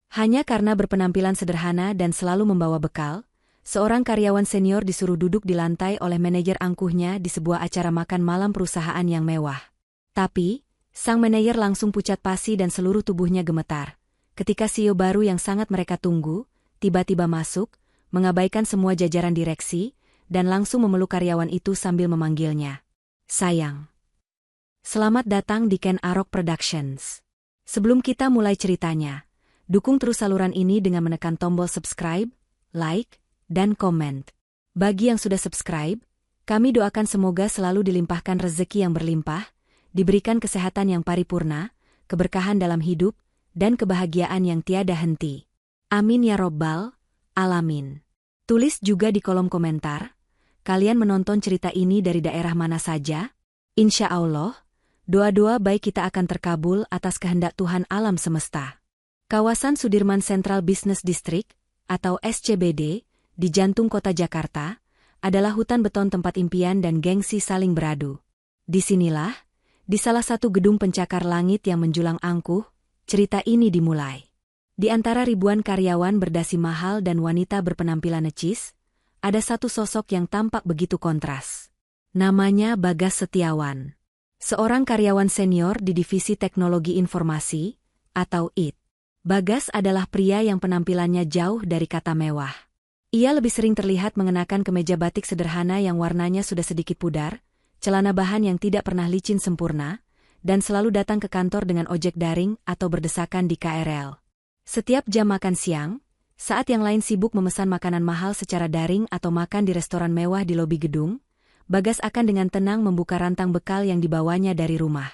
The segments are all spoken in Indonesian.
Hanya karena berpenampilan sederhana dan selalu membawa bekal, seorang karyawan senior disuruh duduk di lantai oleh manajer angkuhnya di sebuah acara makan malam perusahaan yang mewah. Tapi, sang manajer langsung pucat pasi dan seluruh tubuhnya gemetar. Ketika CEO baru yang sangat mereka tunggu, tiba-tiba masuk, mengabaikan semua jajaran direksi, dan langsung memeluk karyawan itu sambil memanggilnya sayang. Selamat datang di Ken Arok Productions. Sebelum kita mulai ceritanya, dukung terus saluran ini dengan menekan tombol subscribe, like, dan komen. Bagi yang sudah subscribe, kami doakan semoga selalu dilimpahkan rezeki yang berlimpah, diberikan kesehatan yang paripurna, keberkahan dalam hidup, dan kebahagiaan yang tiada henti. Amin ya robbal alamin. Tulis juga di kolom komentar, kalian menonton cerita ini dari daerah mana saja? Insya Allah, doa-doa baik kita akan terkabul atas kehendak Tuhan alam semesta. Kawasan Sudirman Central Business District, atau SCBD, di jantung kota Jakarta, adalah hutan beton tempat impian dan gengsi saling beradu. Disinilah, di salah satu gedung pencakar langit yang menjulang angkuh, cerita ini dimulai. Di antara ribuan karyawan berdasi mahal dan wanita berpenampilan necis, ada satu sosok yang tampak begitu kontras. Namanya Bagas Setiawan. Seorang karyawan senior di Divisi Teknologi Informasi, atau IT. Bagas adalah pria yang penampilannya jauh dari kata mewah. Ia lebih sering terlihat mengenakan kemeja batik sederhana yang warnanya sudah sedikit pudar, celana bahan yang tidak pernah licin sempurna, dan selalu datang ke kantor dengan ojek daring atau berdesakan di KRL. Setiap jam makan siang, saat yang lain sibuk memesan makanan mahal secara daring atau makan di restoran mewah di lobi gedung, Bagas akan dengan tenang membuka rantang bekal yang dibawanya dari rumah.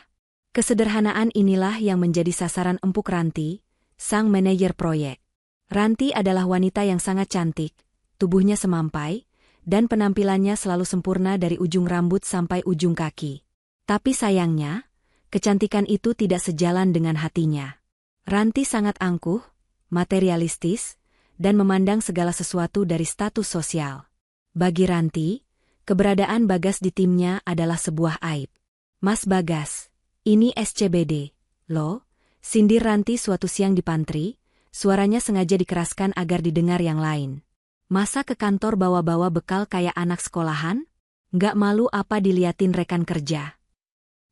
Kesederhanaan inilah yang menjadi sasaran empuk Ranti, sang manajer proyek. Ranti adalah wanita yang sangat cantik, tubuhnya semampai, dan penampilannya selalu sempurna dari ujung rambut sampai ujung kaki. Tapi sayangnya, kecantikan itu tidak sejalan dengan hatinya. Ranti sangat angkuh, materialistis, dan memandang segala sesuatu dari status sosial. Bagi Ranti, keberadaan Bagas di timnya adalah sebuah aib. Mas Bagas, ini SCBD, loh, sindir Ranti suatu siang di pantry, suaranya sengaja dikeraskan agar didengar yang lain. Masa ke kantor bawa-bawa bekal kayak anak sekolahan? Nggak malu apa diliatin rekan kerja?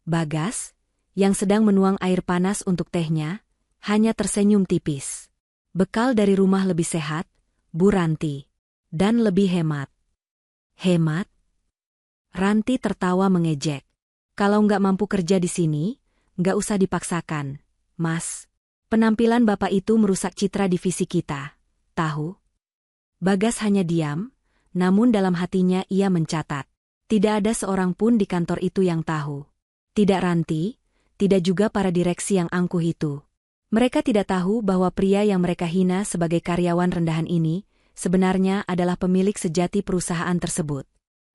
Bagas, yang sedang menuang air panas untuk tehnya, hanya tersenyum tipis. Bekal dari rumah lebih sehat, Bu Ranti. Dan lebih hemat. Hemat? Ranti tertawa mengejek. Kalau nggak mampu kerja di sini, nggak usah dipaksakan. Mas, penampilan Bapak itu merusak citra divisi kita. Tahu? Bagas hanya diam, namun dalam hatinya ia mencatat. Tidak ada seorang pun di kantor itu yang tahu. Tidak Ranti, tidak juga para direksi yang angkuh itu. Mereka tidak tahu bahwa pria yang mereka hina sebagai karyawan rendahan ini, sebenarnya adalah pemilik sejati perusahaan tersebut.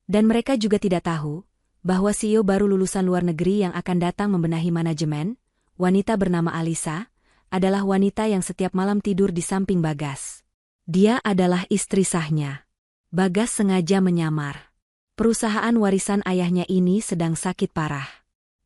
Dan mereka juga tidak tahu, bahwa CEO baru lulusan luar negeri yang akan datang membenahi manajemen, wanita bernama Alisa, adalah wanita yang setiap malam tidur di samping Bagas. Dia adalah istri sahnya. Bagas sengaja menyamar. Perusahaan warisan ayahnya ini sedang sakit parah.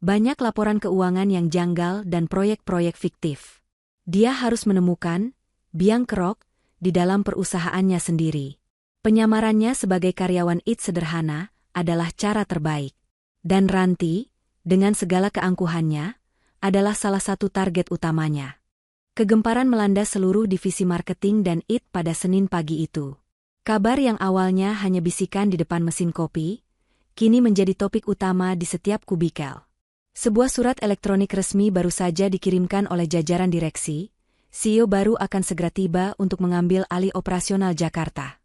Banyak laporan keuangan yang janggal dan proyek-proyek fiktif. Dia harus menemukan biang kerok di dalam perusahaannya sendiri. Penyamarannya sebagai karyawan IT sederhana adalah cara terbaik. Dan Ranti, dengan segala keangkuhannya, adalah salah satu target utamanya. Kegemparan melanda seluruh divisi marketing dan IT pada Senin pagi itu. Kabar yang awalnya hanya bisikan di depan mesin kopi, kini menjadi topik utama di setiap kubikel. Sebuah surat elektronik resmi baru saja dikirimkan oleh jajaran direksi, CEO baru akan segera tiba untuk mengambil alih operasional Jakarta.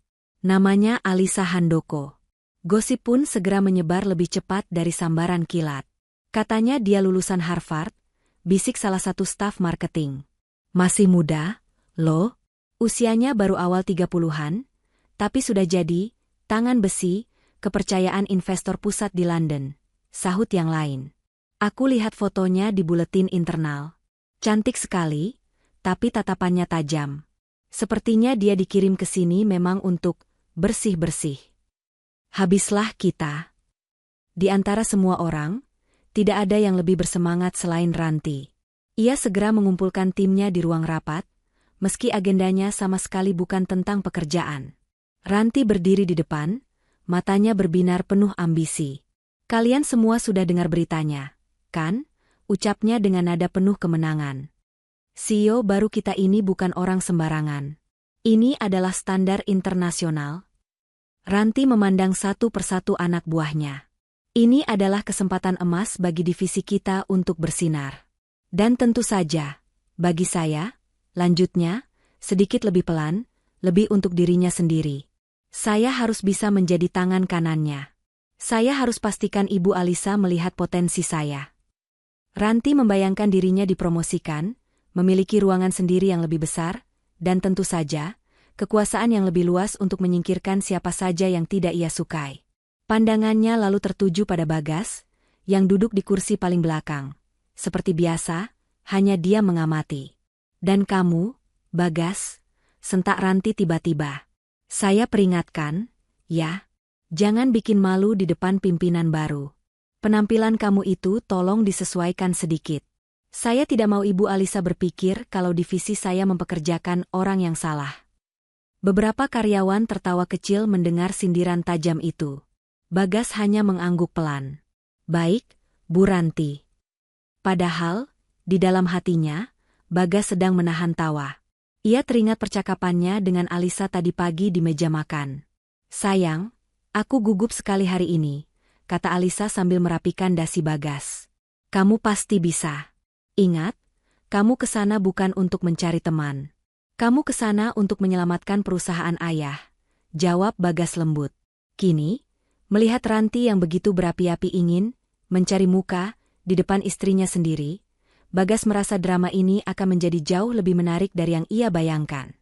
Namanya Alisa Handoko. Gosip pun segera menyebar lebih cepat dari sambaran kilat. Katanya dia lulusan Harvard, bisik salah satu staf marketing. Masih muda, loh, usianya baru awal 30-an, tapi sudah jadi, tangan besi, kepercayaan investor pusat di London, sahut yang lain. Aku lihat fotonya di buletin internal. Cantik sekali, tapi tatapannya tajam. Sepertinya dia dikirim ke sini memang untuk bersih-bersih. Habislah kita. Di antara semua orang, tidak ada yang lebih bersemangat selain Ranti. Ia segera mengumpulkan timnya di ruang rapat, meski agendanya sama sekali bukan tentang pekerjaan. Ranti berdiri di depan, matanya berbinar penuh ambisi. "Kalian semua sudah dengar beritanya, kan?" ucapnya dengan nada penuh kemenangan. "CEO baru kita ini bukan orang sembarangan. Ini adalah standar internasional." Ranti memandang satu persatu anak buahnya. "Ini adalah kesempatan emas bagi divisi kita untuk bersinar. Dan tentu saja, bagi saya," lanjutnya, sedikit lebih pelan, lebih untuk dirinya sendiri. "Saya harus bisa menjadi tangan kanannya. Saya harus pastikan Ibu Alisa melihat potensi saya." Ranti membayangkan dirinya dipromosikan, memiliki ruangan sendiri yang lebih besar, dan tentu saja, kekuasaan yang lebih luas untuk menyingkirkan siapa saja yang tidak ia sukai. Pandangannya lalu tertuju pada Bagas, yang duduk di kursi paling belakang. Seperti biasa, hanya dia mengamati. "Dan kamu, Bagas?" sentak Ranti tiba-tiba. "Saya peringatkan, ya. Jangan bikin malu di depan pimpinan baru. Penampilan kamu itu tolong disesuaikan sedikit. Saya tidak mau Ibu Alisa berpikir kalau divisi saya mempekerjakan orang yang salah." Beberapa karyawan tertawa kecil mendengar sindiran tajam itu. Bagas hanya mengangguk pelan. "Baik, Bu Ranti." Padahal, di dalam hatinya, Bagas sedang menahan tawa. Ia teringat percakapannya dengan Alisa tadi pagi di meja makan. "Sayang, aku gugup sekali hari ini," kata Alisa sambil merapikan dasi Bagas. "Kamu pasti bisa. Ingat, kamu kesana bukan untuk mencari teman. Kamu kesana untuk menyelamatkan perusahaan ayah," jawab Bagas lembut. Kini, melihat Ranti yang begitu berapi-api ingin mencari muka di depan istrinya sendiri, Bagas merasa drama ini akan menjadi jauh lebih menarik dari yang ia bayangkan.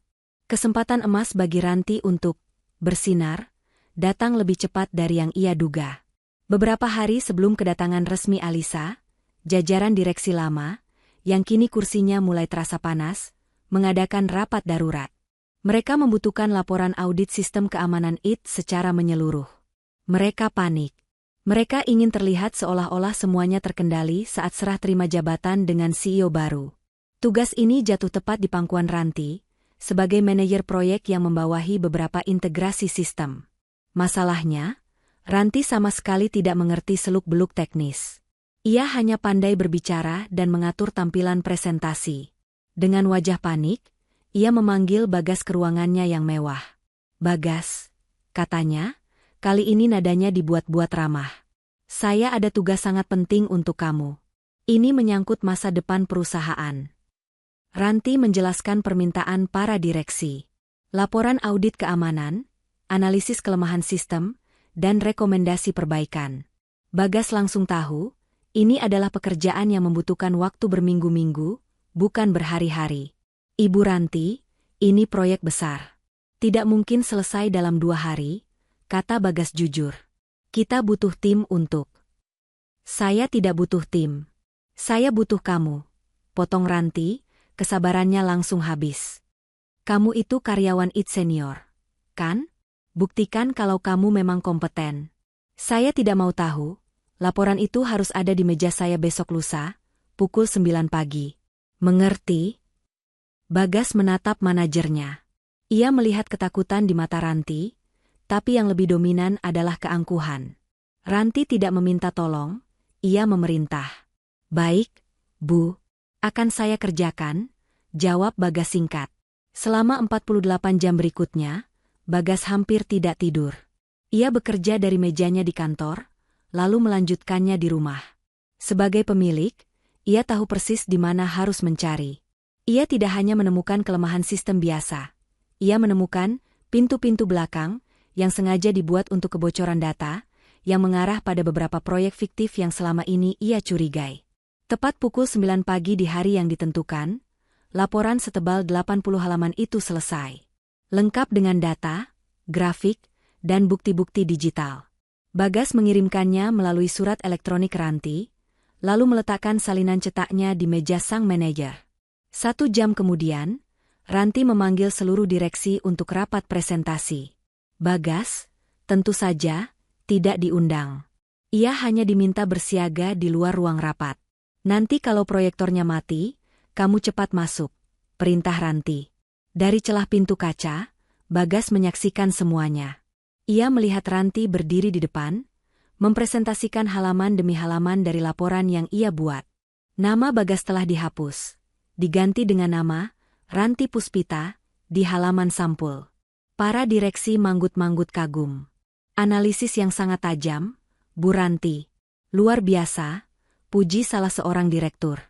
Kesempatan emas bagi Ranti untuk bersinar datang lebih cepat dari yang ia duga. Beberapa hari sebelum kedatangan resmi Alisa, jajaran direksi lama, yang kini kursinya mulai terasa panas, mengadakan rapat darurat. Mereka membutuhkan laporan audit sistem keamanan IT secara menyeluruh. Mereka panik. Mereka ingin terlihat seolah-olah semuanya terkendali saat serah terima jabatan dengan CEO baru. Tugas ini jatuh tepat di pangkuan Ranti, sebagai manajer proyek yang membawahi beberapa integrasi sistem. Masalahnya, Ranti sama sekali tidak mengerti seluk-beluk teknis. Ia hanya pandai berbicara dan mengatur tampilan presentasi. Dengan wajah panik, ia memanggil Bagas ke ruangannya yang mewah. "Bagas," katanya, kali ini nadanya dibuat-buat ramah. "Saya ada tugas sangat penting untuk kamu. Ini menyangkut masa depan perusahaan." Ranti menjelaskan permintaan para direksi. Laporan audit keamanan, analisis kelemahan sistem, dan rekomendasi perbaikan. Bagas langsung tahu, ini adalah pekerjaan yang membutuhkan waktu berminggu-minggu, bukan berhari-hari. "Ibu Ranti, ini proyek besar. Tidak mungkin selesai dalam 2 hari, kata Bagas jujur. "Kita butuh tim untuk..." "Saya tidak butuh tim. Saya butuh kamu," potong Ranti, kesabarannya langsung habis. "Kamu itu karyawan IT senior, kan? Buktikan kalau kamu memang kompeten. Saya tidak mau tahu, laporan itu harus ada di meja saya besok lusa, pukul 9 pagi. Mengerti?" Bagas menatap manajernya. Ia melihat ketakutan di mata Ranti, tapi yang lebih dominan adalah keangkuhan. Ranti tidak meminta tolong, ia memerintah. "Baik, Bu, akan saya kerjakan," jawab Bagas singkat. Selama 48 jam berikutnya, Bagas hampir tidak tidur. Ia bekerja dari mejanya di kantor, lalu melanjutkannya di rumah. Sebagai pemilik, ia tahu persis di mana harus mencari. Ia tidak hanya menemukan kelemahan sistem biasa. Ia menemukan pintu-pintu belakang yang sengaja dibuat untuk kebocoran data, yang mengarah pada beberapa proyek fiktif yang selama ini ia curigai. Tepat pukul 9 pagi di hari yang ditentukan, laporan setebal 80 halaman itu selesai. Lengkap dengan data, grafik, dan bukti-bukti digital. Bagas mengirimkannya melalui surat elektronik Ranti, lalu meletakkan salinan cetaknya di meja sang manajer. 1 jam kemudian, Ranti memanggil seluruh direksi untuk rapat presentasi. Bagas, tentu saja, tidak diundang. Ia hanya diminta bersiaga di luar ruang rapat. "Nanti kalau proyektornya mati, kamu cepat masuk," perintah Ranti. Dari celah pintu kaca, Bagas menyaksikan semuanya. Ia melihat Ranti berdiri di depan, mempresentasikan halaman demi halaman dari laporan yang ia buat. Nama Bagas telah dihapus, diganti dengan nama Ranti Puspita di halaman sampul. Para direksi manggut-manggut kagum. Analisis yang sangat tajam, Bu Ranti. Luar biasa, puji salah seorang direktur.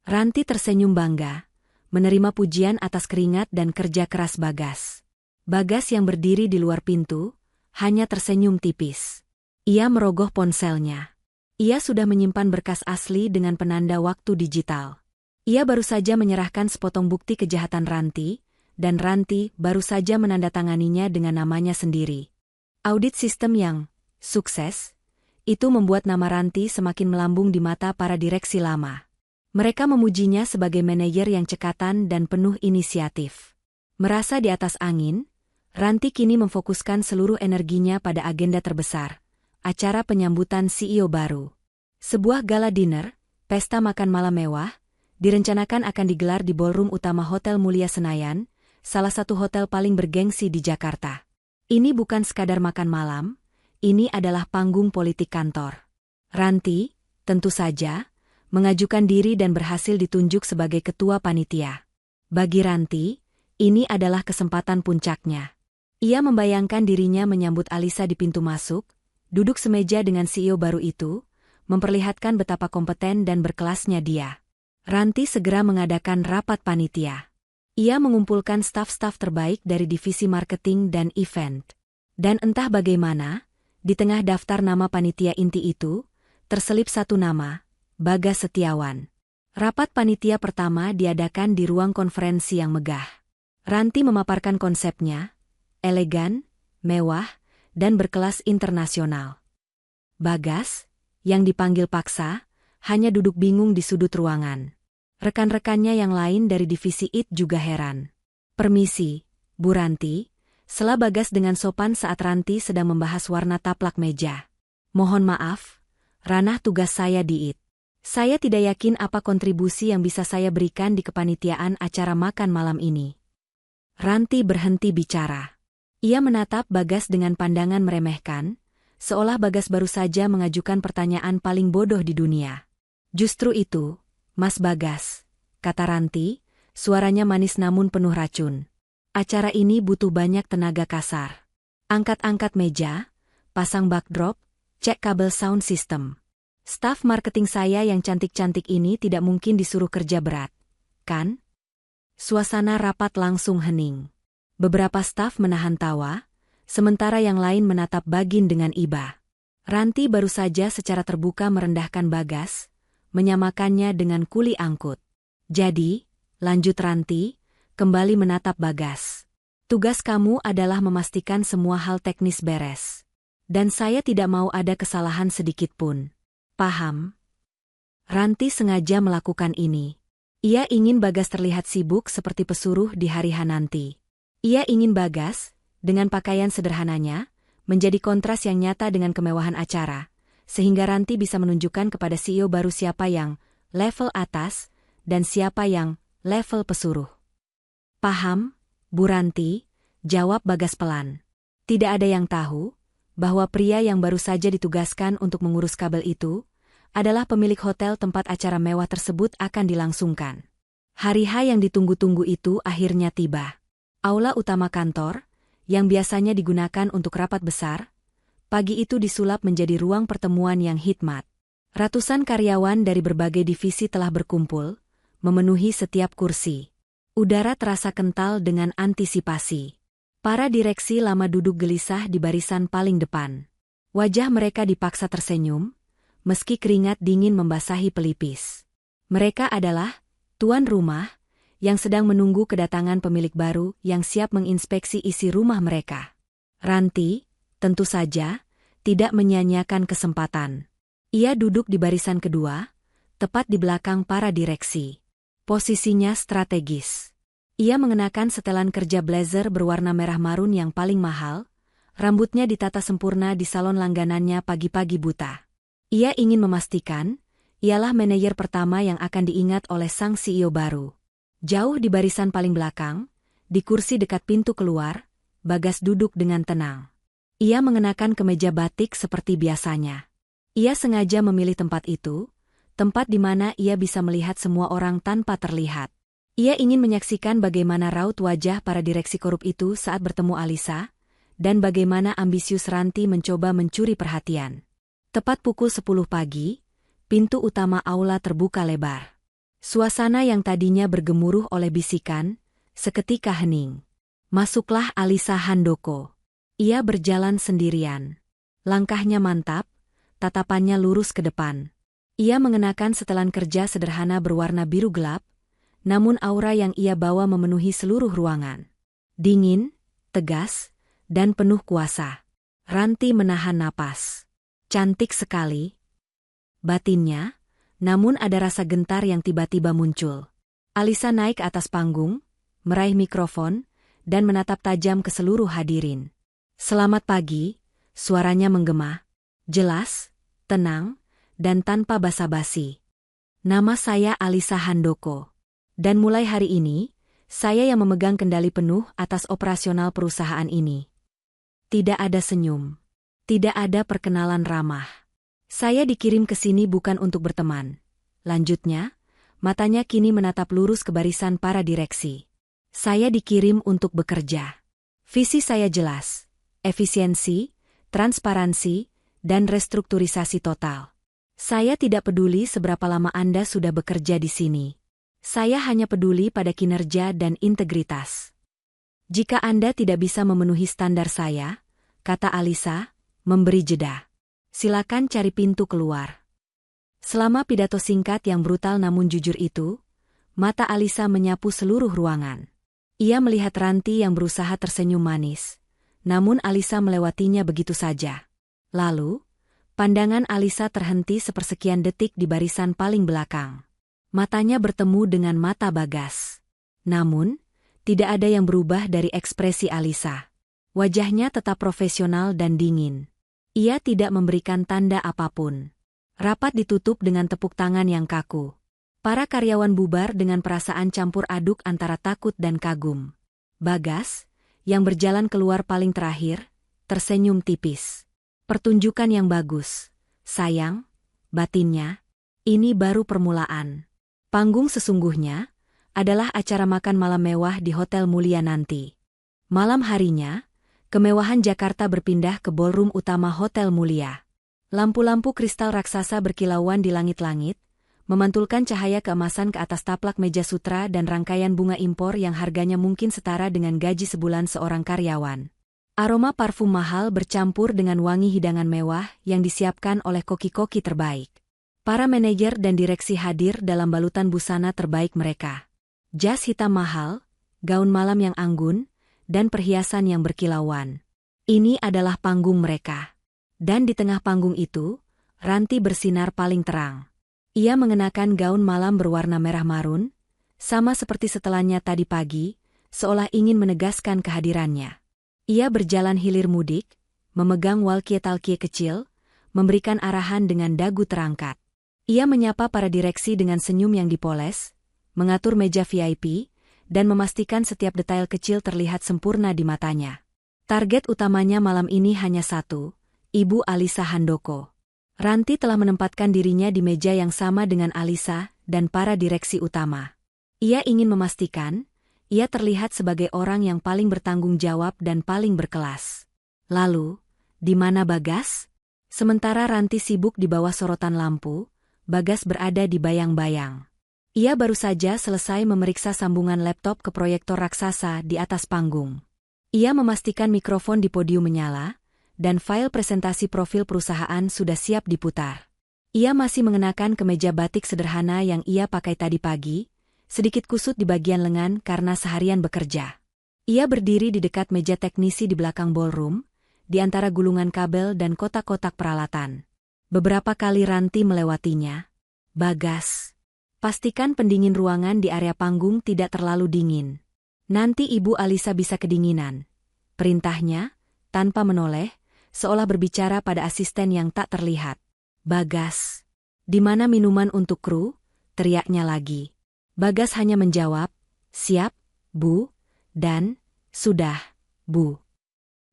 Ranti tersenyum bangga, menerima pujian atas keringat dan kerja keras Bagas. Bagas yang berdiri di luar pintu, hanya tersenyum tipis. Ia merogoh ponselnya. Ia sudah menyimpan berkas asli dengan penanda waktu digital. Ia baru saja menyerahkan sepotong bukti kejahatan Ranti, dan Ranti baru saja menandatanganinya dengan namanya sendiri. Audit sistem yang sukses, itu membuat nama Ranti semakin melambung di mata para direksi lama. Mereka memujinya sebagai manajer yang cekatan dan penuh inisiatif. Merasa di atas angin, Ranti kini memfokuskan seluruh energinya pada agenda terbesar, acara penyambutan CEO baru. Sebuah gala dinner, pesta makan malam mewah, direncanakan akan digelar di ballroom utama Hotel Mulia Senayan, salah satu hotel paling bergengsi di Jakarta. Ini bukan sekadar makan malam, ini adalah panggung politik kantor. Ranti, tentu saja, mengajukan diri dan berhasil ditunjuk sebagai ketua panitia. Bagi Ranti, ini adalah kesempatan puncaknya. Ia membayangkan dirinya menyambut Alisa di pintu masuk, duduk semeja dengan CEO baru itu, memperlihatkan betapa kompeten dan berkelasnya dia. Ranti segera mengadakan rapat panitia. Ia mengumpulkan staf-staf terbaik dari divisi marketing dan event. Dan entah bagaimana, di tengah daftar nama panitia inti itu, terselip satu nama, Bagas Setiawan. Rapat panitia pertama diadakan di ruang konferensi yang megah. Ranti memaparkan konsepnya, elegan, mewah, dan berkelas internasional. Bagas, yang dipanggil paksa, hanya duduk bingung di sudut ruangan. Rekan-rekannya yang lain dari divisi IT juga heran. "Permisi, Bu Ranti," sela Bagas dengan sopan saat Ranti sedang membahas warna taplak meja. "Mohon maaf, ranah tugas saya di IT. Saya tidak yakin apa kontribusi yang bisa saya berikan di kepanitiaan acara makan malam ini." Ranti berhenti bicara. Ia menatap Bagas dengan pandangan meremehkan, seolah Bagas baru saja mengajukan pertanyaan paling bodoh di dunia. "Justru itu, Mas Bagas," kata Ranti, suaranya manis namun penuh racun. "Acara ini butuh banyak tenaga kasar. Angkat-angkat meja, pasang backdrop, cek kabel sound system. Staf marketing saya yang cantik-cantik ini tidak mungkin disuruh kerja berat, kan?" Suasana rapat langsung hening. Beberapa staf menahan tawa, sementara yang lain menatap Bagin dengan iba. Ranti baru saja secara terbuka merendahkan Bagas, menyamakannya dengan kuli angkut. "Jadi," lanjut Ranti, kembali menatap Bagas, "tugas kamu adalah memastikan semua hal teknis beres. Dan saya tidak mau ada kesalahan sedikit pun. Paham?" Ranti sengaja melakukan ini. Ia ingin Bagas terlihat sibuk seperti pesuruh di hari H nanti. Ia ingin Bagas, dengan pakaian sederhananya, menjadi kontras yang nyata dengan kemewahan acara, sehingga Ranti bisa menunjukkan kepada CEO baru siapa yang level atas dan siapa yang level pesuruh. "Paham, Bu Ranti," jawab Bagas pelan. Tidak ada yang tahu bahwa pria yang baru saja ditugaskan untuk mengurus kabel itu adalah pemilik hotel tempat acara mewah tersebut akan dilangsungkan. Hari H yang ditunggu-tunggu itu akhirnya tiba. Aula utama kantor, yang biasanya digunakan untuk rapat besar, pagi itu disulap menjadi ruang pertemuan yang hikmat. Ratusan karyawan dari berbagai divisi telah berkumpul, memenuhi setiap kursi. Udara terasa kental dengan antisipasi. Para direksi lama duduk gelisah di barisan paling depan. Wajah mereka dipaksa tersenyum, meski keringat dingin membasahi pelipis. Mereka adalah tuan rumah, yang sedang menunggu kedatangan pemilik baru yang siap menginspeksi isi rumah mereka. Ranti, tentu saja, tidak menyia-nyiakan kesempatan. Ia duduk di barisan kedua, tepat di belakang para direksi. Posisinya strategis. Ia mengenakan setelan kerja blazer berwarna merah marun yang paling mahal, rambutnya ditata sempurna di salon langganannya pagi-pagi buta. Ia ingin memastikan, ialah manajer pertama yang akan diingat oleh sang CEO baru. Jauh di barisan paling belakang, Di kursi dekat pintu keluar, Bagas duduk dengan tenang. Ia mengenakan kemeja batik seperti biasanya. Ia sengaja memilih tempat itu, tempat di mana ia bisa melihat semua orang tanpa terlihat. Ia ingin menyaksikan bagaimana raut wajah para direksi korup itu saat bertemu Alisa, dan bagaimana ambisius Ranti mencoba mencuri perhatian. Tepat pukul 10 pagi, pintu utama aula terbuka lebar. Suasana yang tadinya bergemuruh oleh bisikan, seketika hening. Masuklah Alisa Handoko. Ia berjalan sendirian. Langkahnya mantap, tatapannya lurus ke depan. Ia mengenakan setelan kerja sederhana berwarna biru gelap, namun aura yang ia bawa memenuhi seluruh ruangan. Dingin, tegas, dan penuh kuasa. Ranti menahan napas. Cantik sekali, batinnya, namun ada rasa gentar yang tiba-tiba muncul. Alisa naik ke atas panggung, meraih mikrofon, dan menatap tajam ke seluruh hadirin. Selamat pagi, suaranya menggema, jelas, tenang, dan tanpa basa-basi. Nama saya Alisa Handoko. Dan mulai hari ini, saya yang memegang kendali penuh atas operasional perusahaan ini. Tidak ada senyum. Tidak ada perkenalan ramah. Saya dikirim ke sini bukan untuk berteman. Lanjutnya, matanya kini menatap lurus ke barisan para direksi. Saya dikirim untuk bekerja. Visi saya jelas, efisiensi, transparansi, dan restrukturisasi total. Saya tidak peduli seberapa lama Anda sudah bekerja di sini. Saya hanya peduli pada kinerja dan integritas. Jika Anda tidak bisa memenuhi standar saya, kata Alisa, memberi jeda. Silakan cari pintu keluar. Selama pidato singkat yang brutal namun jujur itu, mata Alisa menyapu seluruh ruangan. Ia melihat Ranti yang berusaha tersenyum manis, namun Alisa melewatinya begitu saja. Lalu, pandangan Alisa terhenti sepersekian detik di barisan paling belakang. Matanya bertemu dengan mata Bagas. Namun, tidak ada yang berubah dari ekspresi Alisa. Wajahnya tetap profesional dan dingin. Ia tidak memberikan tanda apapun. Rapat ditutup dengan tepuk tangan yang kaku. Para karyawan bubar dengan perasaan campur aduk antara takut dan kagum. Bagas, yang berjalan keluar paling terakhir, tersenyum tipis. Pertunjukan yang bagus. Sayang, batinnya, ini baru permulaan. Panggung sesungguhnya adalah acara makan malam mewah di Hotel Mulia nanti. Malam harinya, kemewahan Jakarta berpindah ke ballroom utama Hotel Mulia. Lampu-lampu kristal raksasa berkilauan di langit-langit, memantulkan cahaya keemasan ke atas taplak meja sutra dan rangkaian bunga impor yang harganya mungkin setara dengan gaji sebulan seorang karyawan. Aroma parfum mahal bercampur dengan wangi hidangan mewah yang disiapkan oleh koki-koki terbaik. Para manajer dan direksi hadir dalam balutan busana terbaik mereka. Jas hitam mahal, gaun malam yang anggun, dan perhiasan yang berkilauan. Ini adalah panggung mereka. Dan di tengah panggung itu, Ranti bersinar paling terang. Ia mengenakan gaun malam berwarna merah marun, sama seperti setelannya tadi pagi, seolah ingin menegaskan kehadirannya. Ia berjalan hilir mudik, memegang walkie-talkie kecil, memberikan arahan dengan dagu terangkat. Ia menyapa para direksi dengan senyum yang dipoles, mengatur meja VIP, dan memastikan setiap detail kecil terlihat sempurna di matanya. Target utamanya malam ini hanya satu, Ibu Alisa Handoko. Ranti telah menempatkan dirinya di meja yang sama dengan Alisa dan para direksi utama. Ia ingin memastikan, ia terlihat sebagai orang yang paling bertanggung jawab dan paling berkelas. Lalu, di mana Bagas? Sementara Ranti sibuk di bawah sorotan lampu, Bagas berada di bayang-bayang. Ia baru saja selesai memeriksa sambungan laptop ke proyektor raksasa di atas panggung. Ia memastikan mikrofon di podium menyala, dan file presentasi profil perusahaan sudah siap diputar. Ia masih mengenakan kemeja batik sederhana yang ia pakai tadi pagi, sedikit kusut di bagian lengan karena seharian bekerja. Ia berdiri di dekat meja teknisi di belakang ballroom, di antara gulungan kabel dan kotak-kotak peralatan. Beberapa kali Ranti melewatinya. Bagas, pastikan pendingin ruangan di area panggung tidak terlalu dingin. Nanti Ibu Alisa bisa kedinginan. Perintahnya, tanpa menoleh, seolah berbicara pada asisten yang tak terlihat. Bagas, di mana minuman untuk kru? Teriaknya lagi. Bagas hanya menjawab, siap, Bu, Dan, sudah, Bu.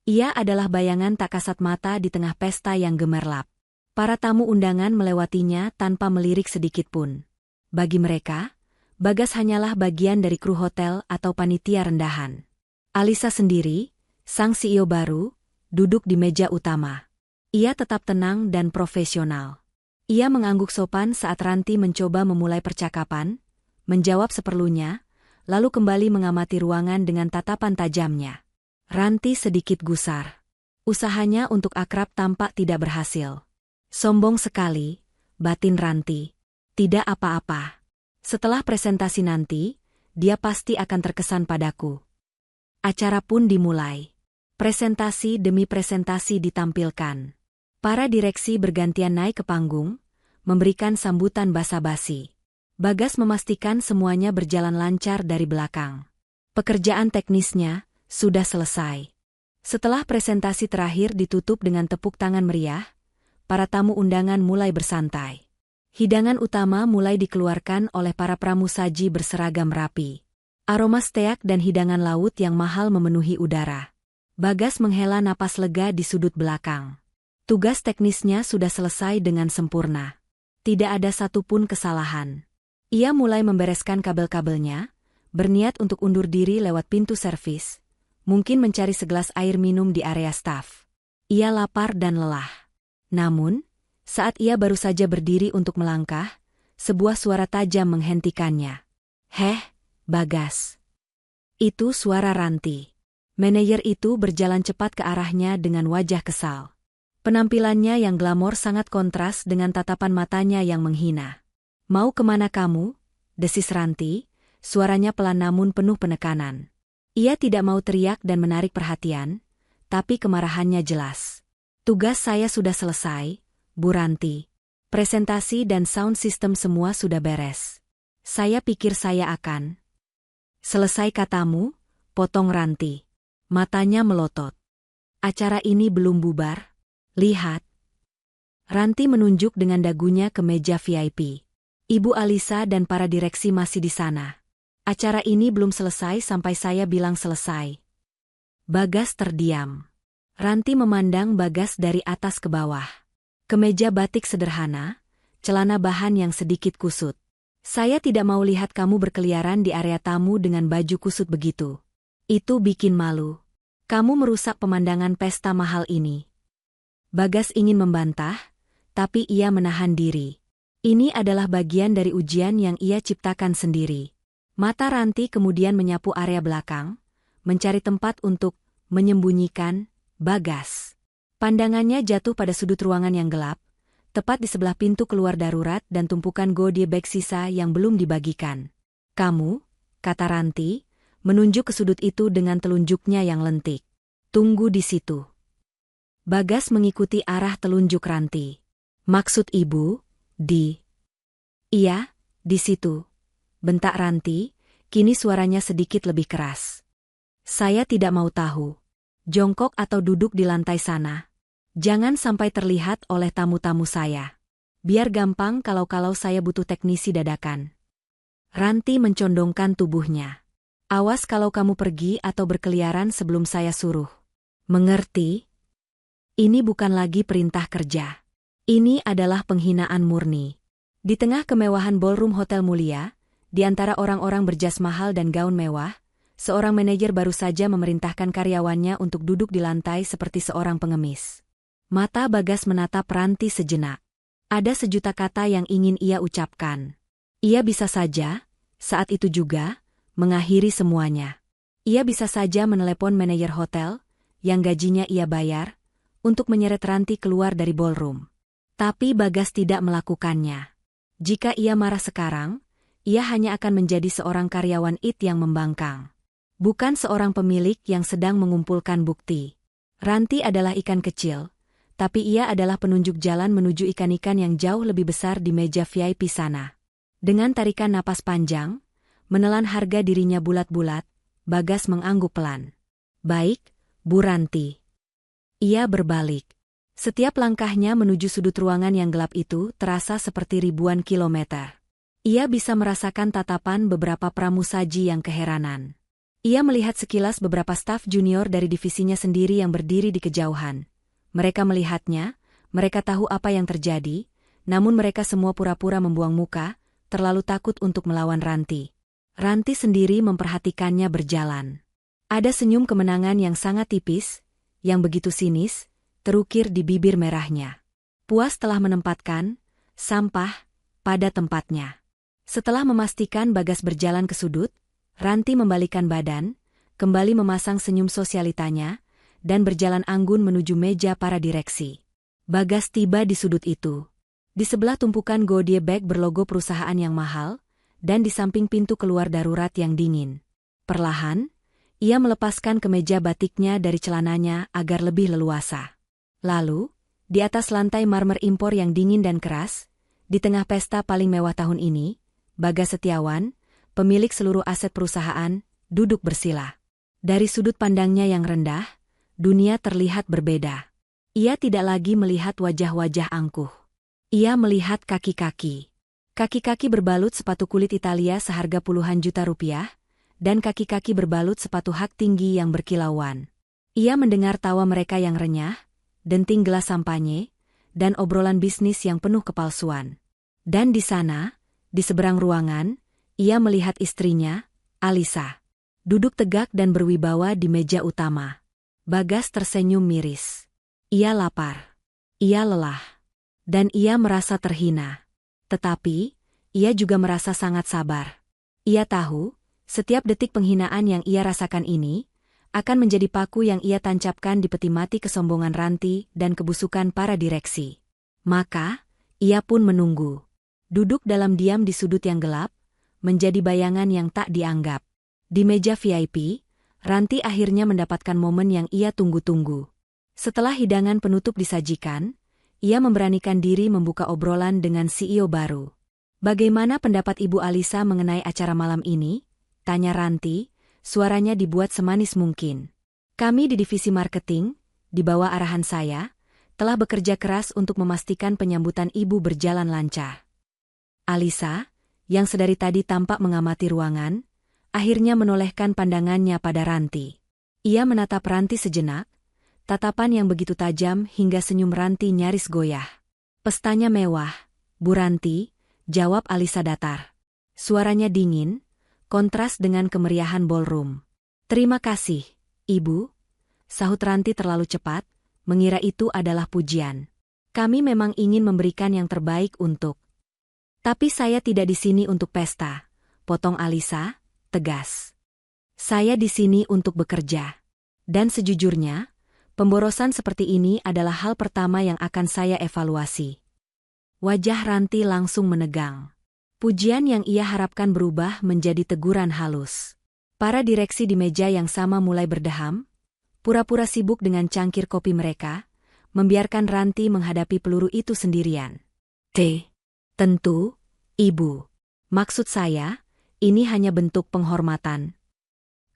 Ia adalah bayangan tak kasat mata di tengah pesta yang gemerlap. Para tamu undangan melewatinya tanpa melirik sedikitpun. Bagi mereka, Bagas hanyalah bagian dari kru hotel atau panitia rendahan. Alisa sendiri, sang CEO baru, duduk di meja utama. Ia tetap tenang dan profesional. Ia mengangguk sopan saat Ranti mencoba memulai percakapan, menjawab seperlunya, lalu kembali mengamati ruangan dengan tatapan tajamnya. Ranti sedikit gusar. Usahanya untuk akrab tampak tidak berhasil. Sombong sekali, batin Ranti. Tidak apa-apa. Setelah presentasi nanti, dia pasti akan terkesan padaku. Acara pun dimulai. Presentasi demi presentasi ditampilkan. Para direksi bergantian naik ke panggung, memberikan sambutan basa-basi. Bagas memastikan semuanya berjalan lancar dari belakang. Pekerjaan teknisnya sudah selesai. Setelah presentasi terakhir ditutup dengan tepuk tangan meriah, para tamu undangan mulai bersantai. Hidangan utama mulai dikeluarkan oleh para pramusaji berseragam rapi. Aroma steak dan hidangan laut yang mahal memenuhi udara. Bagas menghela napas lega di sudut belakang. Tugas teknisnya sudah selesai dengan sempurna. Tidak ada satupun kesalahan. Ia mulai membereskan kabel-kabelnya, berniat untuk undur diri lewat pintu servis, mungkin mencari segelas air minum di area staf. Ia lapar dan lelah. Namun, saat ia baru saja berdiri untuk melangkah, sebuah suara tajam menghentikannya. "Heh, Bagas." Itu suara Ranti. Manajer itu berjalan cepat ke arahnya dengan wajah kesal. Penampilannya yang glamor sangat kontras dengan tatapan matanya yang menghina. "Mau kemana kamu?" desis Ranti, suaranya pelan namun penuh penekanan. Ia tidak mau teriak dan menarik perhatian, tapi kemarahannya jelas. "Tugas saya sudah selesai, Bu Ranti. Presentasi dan sound system semua sudah beres. Saya pikir saya akan..." "Selesai katamu?" potong Ranti. Matanya melotot. "Acara ini belum bubar? Lihat." Ranti menunjuk dengan dagunya ke meja VIP. Ibu Alisa dan para direksi masih di sana. "Acara ini belum selesai sampai saya bilang selesai." Bagas terdiam. Ranti memandang Bagas dari atas ke bawah. Kemeja batik sederhana, celana bahan yang sedikit kusut. "Saya tidak mau lihat kamu berkeliaran di area tamu dengan baju kusut begitu. Itu bikin malu. Kamu merusak pemandangan pesta mahal ini." Bagas ingin membantah, tapi ia menahan diri. Ini adalah bagian dari ujian yang ia ciptakan sendiri. Mata Ranti kemudian menyapu area belakang, mencari tempat untuk menyembunyikan Bagas. Pandangannya jatuh pada sudut ruangan yang gelap, tepat di sebelah pintu keluar darurat dan tumpukan goodie bag sisa yang belum dibagikan. "Kamu," kata Ranti, menunjuk ke sudut itu dengan telunjuknya yang lentik. "Tunggu di situ." Bagas mengikuti arah telunjuk Ranti. "Maksud ibu, di..." "Iya, di situ," bentak Ranti, kini suaranya sedikit lebih keras. "Saya tidak mau tahu. Jongkok atau duduk di lantai sana. Jangan sampai terlihat oleh tamu-tamu saya. Biar gampang kalau saya butuh teknisi dadakan." Ranti mencondongkan tubuhnya. "Awas kalau kamu pergi atau berkeliaran sebelum saya suruh. Mengerti? Ini bukan lagi perintah kerja. Ini adalah penghinaan murni." Di tengah kemewahan ballroom hotel mulia, di antara orang-orang berjas mahal dan gaun mewah, seorang manajer baru saja memerintahkan karyawannya untuk duduk di lantai seperti seorang pengemis. Mata Bagas menatap Ranti sejenak. Ada sejuta kata yang ingin ia ucapkan. Ia bisa saja, saat itu juga, mengakhiri semuanya. Ia bisa saja menelepon manajer hotel, yang gajinya ia bayar, untuk menyeret Ranti keluar dari ballroom. Tapi Bagas tidak melakukannya. Jika ia marah sekarang, ia hanya akan menjadi seorang karyawan IT yang membangkang. Bukan seorang pemilik yang sedang mengumpulkan bukti. Ranti adalah ikan kecil, tapi ia adalah penunjuk jalan menuju ikan-ikan yang jauh lebih besar di meja VIP sana. Dengan tarikan napas panjang, menelan harga dirinya bulat-bulat, Bagas mengangguk pelan. "Baik, Bu Ranti." Ia berbalik. Setiap langkahnya menuju sudut ruangan yang gelap itu terasa seperti ribuan kilometer. Ia bisa merasakan tatapan beberapa pramusaji yang keheranan. Ia melihat sekilas beberapa staf junior dari divisinya sendiri yang berdiri di kejauhan. Mereka melihatnya, mereka tahu apa yang terjadi, namun mereka semua pura-pura membuang muka, terlalu takut untuk melawan Ranti. Ranti sendiri memperhatikannya berjalan. Ada senyum kemenangan yang sangat tipis, yang begitu sinis, terukir di bibir merahnya. Puas telah menempatkan sampah pada tempatnya. Setelah memastikan Bagas berjalan ke sudut, Ranti membalikkan badan, kembali memasang senyum sosialitanya, dan berjalan anggun menuju meja para direksi. Bagas tiba di sudut itu. Di sebelah tumpukan goodie bag berlogo perusahaan yang mahal, dan di samping pintu keluar darurat yang dingin. Perlahan, ia melepaskan kemeja batiknya dari celananya agar lebih leluasa. Lalu, di atas lantai marmer impor yang dingin dan keras, di tengah pesta paling mewah tahun ini, Bagas Setiawan, pemilik seluruh aset perusahaan, duduk bersila. Dari sudut pandangnya yang rendah, dunia terlihat berbeda. Ia tidak lagi melihat wajah-wajah angkuh. Ia melihat kaki-kaki. Kaki-kaki berbalut sepatu kulit Italia seharga puluhan juta rupiah, dan kaki-kaki berbalut sepatu hak tinggi yang berkilauan. Ia mendengar tawa mereka yang renyah, denting gelas sampanye, dan obrolan bisnis yang penuh kepalsuan. Dan di sana, di seberang ruangan, ia melihat istrinya, Alisa, duduk tegak dan berwibawa di meja utama. Bagas tersenyum miris. Ia lapar. Ia lelah. Dan ia merasa terhina. Tetapi, ia juga merasa sangat sabar. Ia tahu, setiap detik penghinaan yang ia rasakan ini, akan menjadi paku yang ia tancapkan di peti mati kesombongan Ranti dan kebusukan para direksi. Maka, ia pun menunggu. Duduk dalam diam di sudut yang gelap, menjadi bayangan yang tak dianggap. Di meja VIP, Ranti akhirnya mendapatkan momen yang ia tunggu-tunggu. Setelah hidangan penutup disajikan, ia memberanikan diri membuka obrolan dengan CEO baru. "Bagaimana pendapat Ibu Alisa mengenai acara malam ini?" tanya Ranti, suaranya dibuat semanis mungkin. "Kami di divisi marketing, di bawah arahan saya, telah bekerja keras untuk memastikan penyambutan Ibu berjalan lancar." Alisa, yang sedari tadi tampak mengamati ruangan, akhirnya menolehkan pandangannya pada Ranti. Ia menatap Ranti sejenak, tatapan yang begitu tajam hingga senyum Ranti nyaris goyah. "Pestanya mewah, Bu Ranti," jawab Alisa datar. Suaranya dingin, kontras dengan kemeriahan ballroom. "Terima kasih, Ibu," sahut Ranti terlalu cepat, mengira itu adalah pujian. "Kami memang ingin memberikan yang terbaik untuk..." "Tapi saya tidak di sini untuk pesta," potong Alisa, tegas. "Saya di sini untuk bekerja. Dan sejujurnya, pemborosan seperti ini adalah hal pertama yang akan saya evaluasi." Wajah Ranti langsung menegang. Pujian yang ia harapkan berubah menjadi teguran halus. Para direksi di meja yang sama mulai berdeham, pura-pura sibuk dengan cangkir kopi mereka, membiarkan Ranti menghadapi peluru itu sendirian. "Tentu, Ibu. Maksud saya, ini hanya bentuk penghormatan,"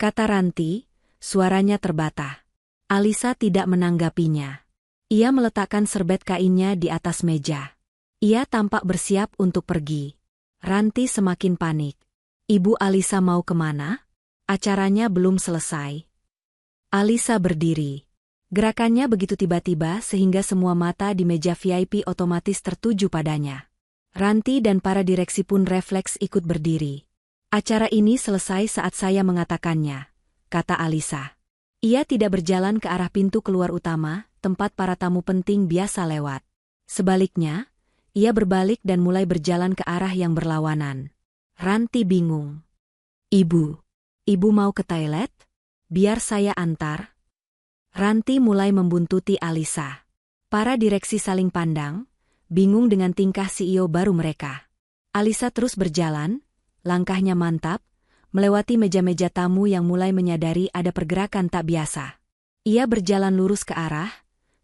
kata Ranti, suaranya terbata. Alisa tidak menanggapinya. Ia meletakkan serbet kainnya di atas meja. Ia tampak bersiap untuk pergi. Ranti semakin panik. "Ibu Alisa mau kemana? Acaranya belum selesai." Alisa berdiri. Gerakannya begitu tiba-tiba sehingga semua mata di meja VIP otomatis tertuju padanya. Ranti dan para direksi pun refleks ikut berdiri. "Acara ini selesai saat saya mengatakannya," kata Alisa. Ia tidak berjalan ke arah pintu keluar utama, tempat para tamu penting biasa lewat. Sebaliknya, ia berbalik dan mulai berjalan ke arah yang berlawanan. Ranti bingung. Ibu mau ke toilet? Biar saya antar." Ranti mulai membuntuti Alisa. Para direksi saling pandang, bingung dengan tingkah CEO baru mereka. Alisa terus berjalan, langkahnya mantap, melewati meja-meja tamu yang mulai menyadari ada pergerakan tak biasa. Ia berjalan lurus ke arah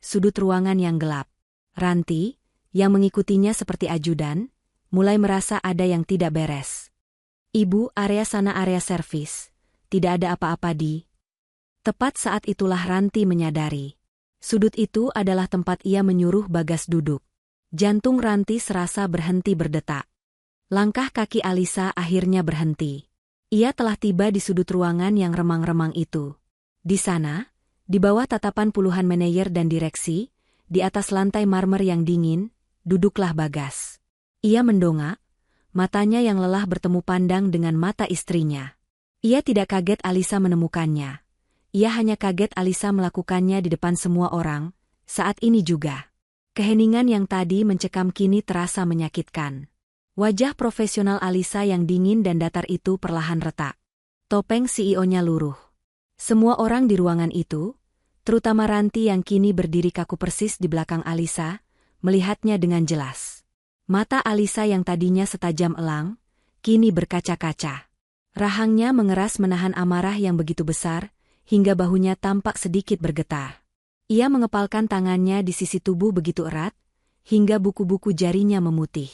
sudut ruangan yang gelap. Ranti, yang mengikutinya seperti ajudan, mulai merasa ada yang tidak beres. "Ibu, area sana area servis. Tidak ada apa-apa di..." Tepat saat itulah Ranti menyadari. Sudut itu adalah tempat ia menyuruh Bagas duduk. Jantung Ranti serasa berhenti berdetak. Langkah kaki Alisa akhirnya berhenti. Ia telah tiba di sudut ruangan yang remang-remang itu. Di sana, di bawah tatapan puluhan manajer dan direksi, di atas lantai marmer yang dingin, duduklah Bagas. Ia mendongak, matanya yang lelah bertemu pandang dengan mata istrinya. Ia tidak kaget Alisa menemukannya. Ia hanya kaget Alisa melakukannya di depan semua orang, saat ini juga. Keheningan yang tadi mencekam kini terasa menyakitkan. Wajah profesional Alisa yang dingin dan datar itu perlahan retak. Topeng CEO-nya luruh. Semua orang di ruangan itu, terutama Ranti yang kini berdiri kaku persis di belakang Alisa, melihatnya dengan jelas. Mata Alisa yang tadinya setajam elang, kini berkaca-kaca. Rahangnya mengeras menahan amarah yang begitu besar, hingga bahunya tampak sedikit bergetar. Ia mengepalkan tangannya di sisi tubuh begitu erat, hingga buku-buku jarinya memutih.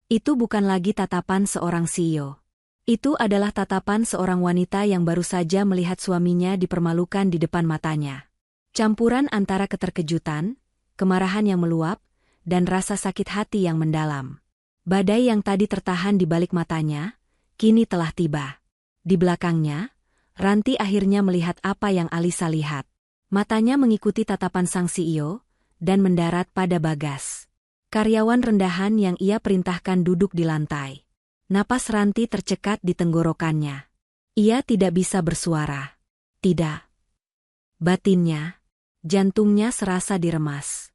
Itu bukan lagi tatapan seorang CEO. Itu adalah tatapan seorang wanita yang baru saja melihat suaminya dipermalukan di depan matanya. Campuran antara keterkejutan, kemarahan yang meluap, dan rasa sakit hati yang mendalam. Badai yang tadi tertahan di balik matanya, kini telah tiba. Di belakangnya, Ranti akhirnya melihat apa yang Alisa lihat. Matanya mengikuti tatapan sang CEO, dan mendarat pada Bagas. Karyawan rendahan yang ia perintahkan duduk di lantai. Napas Ranti tercekat di tenggorokannya. Ia tidak bisa bersuara. Tidak. Batinnya, jantungnya serasa diremas.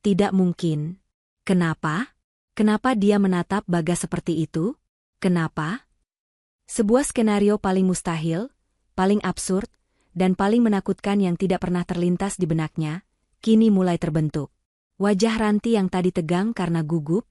Tidak mungkin. Kenapa? Kenapa dia menatap Bagas seperti itu? Kenapa? Sebuah skenario paling mustahil, paling absurd, dan paling menakutkan yang tidak pernah terlintas di benaknya, kini mulai terbentuk. Wajah Ranti yang tadi tegang karena gugup,